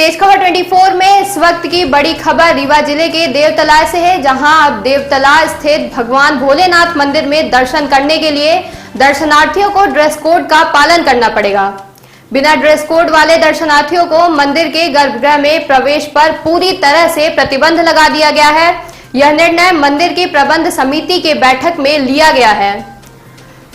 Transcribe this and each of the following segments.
तेज खबर 24 में इस वक्त की बड़ी खबर रीवा जिले के देवतला से है, जहां अब देवतला स्थित भगवान भोलेनाथ मंदिर में दर्शन करने के लिए दर्शनार्थियों को ड्रेस कोड का पालन करना पड़ेगा। बिना ड्रेस कोड वाले दर्शनार्थियों को मंदिर के गर्भगृह में प्रवेश पर पूरी तरह से प्रतिबंध लगा दिया गया है। यह निर्णय मंदिर की प्रबंध समिति के बैठक में लिया गया है।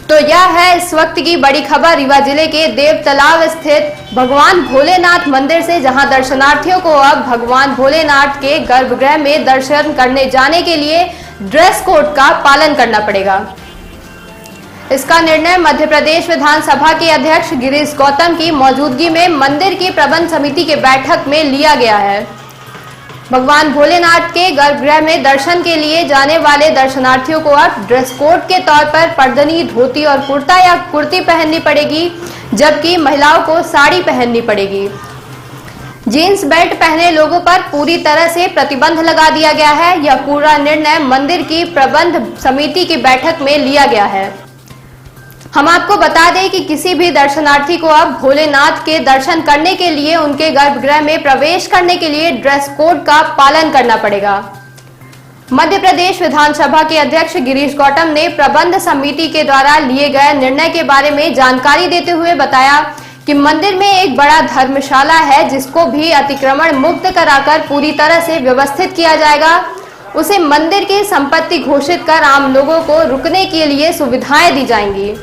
तो यह है इस वक्त की बड़ी खबर रीवा जिले के देवतलाव स्थित भगवान भोलेनाथ मंदिर से, जहां दर्शनार्थियों को अब भगवान भोलेनाथ के गर्भगृह में दर्शन करने जाने के लिए ड्रेस कोड का पालन करना पड़ेगा। इसका निर्णय मध्य प्रदेश विधानसभा के अध्यक्ष गिरीश गौतम की मौजूदगी में मंदिर की प्रबंध समिति के बैठक में लिया गया है। भगवान भोलेनाथ के गर्भगृह में दर्शन के लिए जाने वाले दर्शनार्थियों को अब ड्रेस कोड के तौर पर पर्दनी, धोती और कुर्ता या कुर्ती पहननी पड़ेगी, जबकि महिलाओं को साड़ी पहननी पड़ेगी। जींस बेल्ट पहने लोगों पर पूरी तरह से प्रतिबंध लगा दिया गया है। यह पूरा निर्णय मंदिर की प्रबंध समिति की बैठक में लिया गया है। हम आपको बता दें कि किसी भी दर्शनार्थी को अब भोलेनाथ के दर्शन करने के लिए उनके गर्भगृह में प्रवेश करने के लिए ड्रेस कोड का पालन करना पड़ेगा। मध्य प्रदेश विधानसभा के अध्यक्ष गिरीश गौतम ने प्रबंध समिति के द्वारा लिए गए निर्णय के बारे में जानकारी देते हुए बताया कि मंदिर में एक बड़ा धर्मशाला है, जिसको भी अतिक्रमण मुक्त कराकर पूरी तरह से व्यवस्थित किया जाएगा। उसे मंदिर की संपत्ति घोषित कर आम लोगों को रुकने के लिए सुविधाएं दी जाएंगी।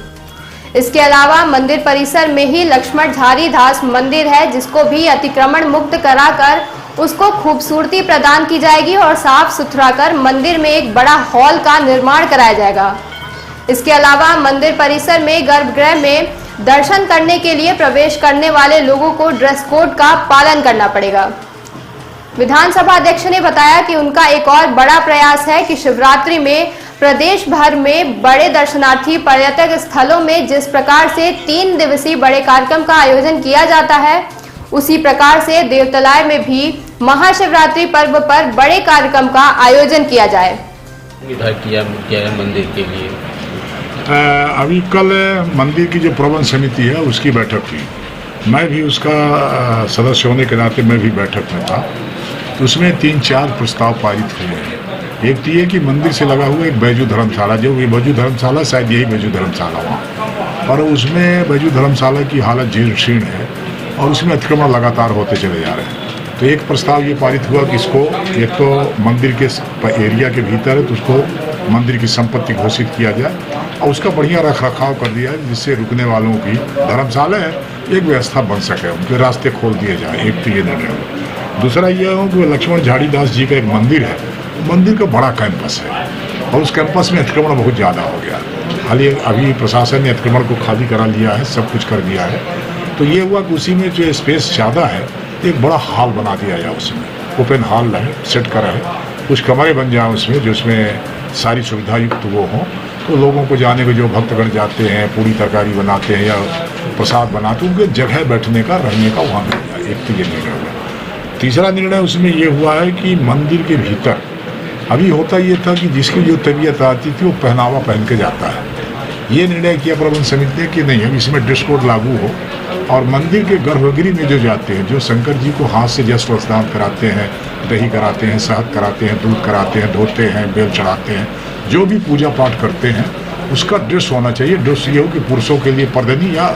इसके अलावा मंदिर परिसर में ही लक्ष्मण झारी दास मंदिर है, जिसको भी अतिक्रमण मुक्त कराकर उसको खूबसूरती प्रदान की जाएगी और साफ सुथरा कर मंदिर में एक बड़ा हॉल का निर्माण कराया जाएगा। इसके अलावा मंदिर परिसर में गर्भगृह में दर्शन करने के लिए प्रवेश करने वाले लोगों को ड्रेस कोड का पालन करना पड़ेगा। विधानसभा अध्यक्ष ने बताया कि उनका एक और बड़ा प्रयास है कि शिवरात्रि में प्रदेश भर में बड़े दर्शनार्थी पर्यटक स्थलों में जिस प्रकार से 3 दिवसीय बड़े कार्यक्रम का आयोजन किया जाता है, उसी प्रकार से देवतलाय में भी महाशिवरात्रि पर्व पर बड़े कार्यक्रम का आयोजन किया जाए। किया मंदिर के लिए अभी कल मंदिर की जो प्रबंध समिति है उसकी बैठक हुई। मैं भी उसका सदस्य होने के नाते मैं भी बैठक में था। तो उसमें 3-4 प्रस्ताव पारित हुए हैं। एक तो ये कि मंदिर से लगा हुआ एक बैजू धर्मशाला, जो ये बैजू धर्मशाला शायद यही बैजू धर्मशाला हुआ, और उसमें बैजू धर्मशाला की हालत जीर्ण है और उसमें अतिक्रमण लगातार होते चले जा रहे हैं। तो एक प्रस्ताव ये पारित हुआ कि इसको एक तो मंदिर के एरिया के भीतर है तो उसको मंदिर की संपत्ति घोषित किया जाए और उसका बढ़िया रख रखाव कर दिया है, जिससे रुकने वालों की धर्मशाला है एक व्यवस्था बन सके, उनके रास्ते खोल दिए जाए। एक तो ये निर्णय हो। दूसरा ये हो कि लक्ष्मण झाड़ी दास जी का एक मंदिर है, मंदिर का बड़ा कैंपस है और उस कैंपस में अतिक्रमण बहुत ज़्यादा हो गया। हाल अभी प्रशासन ने अतिक्रमण को खाली करा लिया है, सब कुछ कर दिया है। तो ये हुआ कि उसी में जो स्पेस ज़्यादा है एक बड़ा हॉल बना दिया जाए, उसमें ओपन हॉल रहे, सेट करा है, कुछ कमरे बन जाए उसमें, जो उसमें सारी सुविधा युक्त वो हों। तो लोगों को जाने को जो भक्तगण जाते हैं, पूरी तरकारी बनाते हैं या प्रसाद बनाते हैं, उनके जगह बैठने का, रहने का वहाँ मिल जाए। एक तो ये निर्णय हुआ। तीसरा निर्णय उसमें ये हुआ है कि मंदिर के भीतर अभी होता ये था कि जिसकी जो तबीयत आती थी वो पहनावा पहन के जाता है। ये निर्णय किया प्रबंध समिति ने कि नहीं, अब इसमें ड्रेस कोड लागू हो और मंदिर के गर्भगृह में जो जाते हैं, जो शंकर जी को हाथ से जस्ट स्नान कराते हैं, दही कराते हैं, शहद कराते हैं, दूध कराते हैं, धोते हैं, बेल चढ़ाते हैं, जो भी पूजा पाठ करते हैं उसका ड्रेस होना चाहिए। ड्रेस ये हो कि पुरुषों के लिए पर्दनी या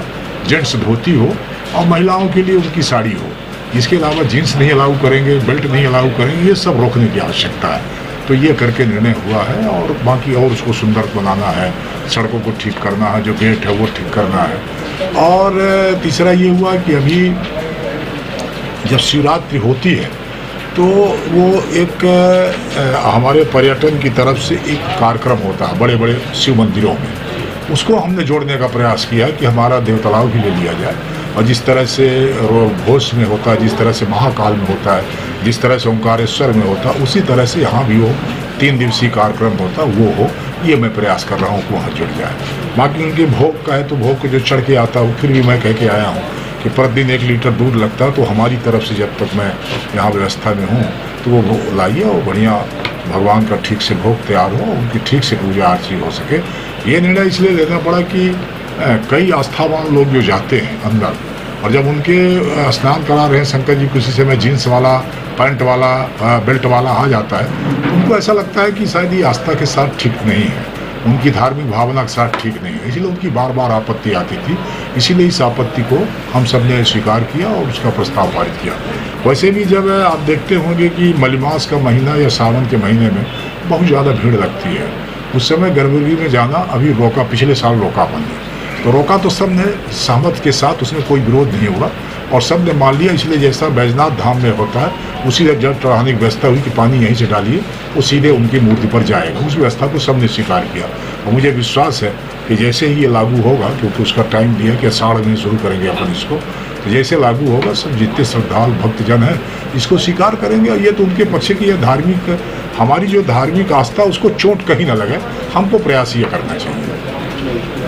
जेंट्स धोती हो और महिलाओं के लिए उनकी साड़ी हो। इसके अलावा जीन्स नहीं अलाउ करेंगे, बेल्ट नहीं अलाउ करेंगे, ये सब रोकने की आवश्यकता है। तो ये करके निर्णय हुआ है और बाकी और उसको सुंदर बनाना है, सड़कों को ठीक करना है, जो गेट है वो ठीक करना है। और तीसरा ये हुआ कि अभी जब शिवरात्रि होती है तो वो एक हमारे पर्यटन की तरफ से एक कार्यक्रम होता है बड़े बड़े शिव मंदिरों में, उसको हमने जोड़ने का प्रयास किया कि हमारा देवतलाव भी ले लिया जाए। और जिस तरह से घोष में होता है, जिस तरह से महाकाल में होता है, जिस तरह से ओंकारेश्वर में होता है, उसी तरह से यहाँ भी वो 3 दिवसीय कार्यक्रम होता है वो हो। ये मैं प्रयास कर रहा हूँ कि वहाँ जुड़ जाए। बाकी उनके भोग का है तो भोग को जो चढ़ के आता है, फिर भी मैं कह के आया हूँ कि प्रतिदिन 1 लीटर दूध लगता है, तो हमारी तरफ से जब तक मैं यहाँ व्यवस्था में हूँ तो वो भोग लाइए और बढ़िया भगवान का ठीक से भोग तैयार हो, उनकी ठीक से पूजा अर्चना हो सके। ये निर्णय इसलिए लेना पड़ा कि कई आस्थावान लोग जो जाते हैं अंदर, और जब उनके स्नान करा रहे हैं शंकर जी किसी से मैं जीन्स वाला पैंट वाला बेल्ट वाला आ जाता है तो उनको ऐसा लगता है कि शायद ये आस्था के साथ ठीक नहीं है, उनकी धार्मिक भावना के साथ ठीक नहीं है, इसलिए उनकी बार बार आपत्ति आती थी। इसीलिए इस आपत्ति को हम सब ने स्वीकार किया और उसका प्रस्ताव पारित किया। वैसे भी जब आप देखते होंगे कि मलमास का महीना या सावन के महीने में बहुत ज़्यादा भीड़ लगती है, उस समय गर्भगृह में जाना अभी रोका, पिछले साल रोका हमने, तो रोका तो सब ने सहमत के साथ, उसमें कोई विरोध नहीं हुआ और सब ने मान लिया। इसलिए जैसा बैजनाथ धाम में होता है उसी जल चढ़ाने की व्यवस्था हुई कि पानी यहीं से डालिए, वो सीधे उनकी मूर्ति पर जाएगा, उस व्यवस्था को सब ने स्वीकार किया। और मुझे विश्वास है कि जैसे ही ये लागू होगा, क्योंकि उसका टाइम दिया कि आषाढ़ में शुरू करेंगे अपन इसको, तो जैसे लागू होगा सब जितने श्रद्धालु भक्तजन हैं इसको स्वीकार करेंगे। और ये तो उनके पक्ष की यह धार्मिक, हमारी जो धार्मिक आस्था उसको चोट कहीं ना लगे, हमको प्रयास ये करना चाहिए।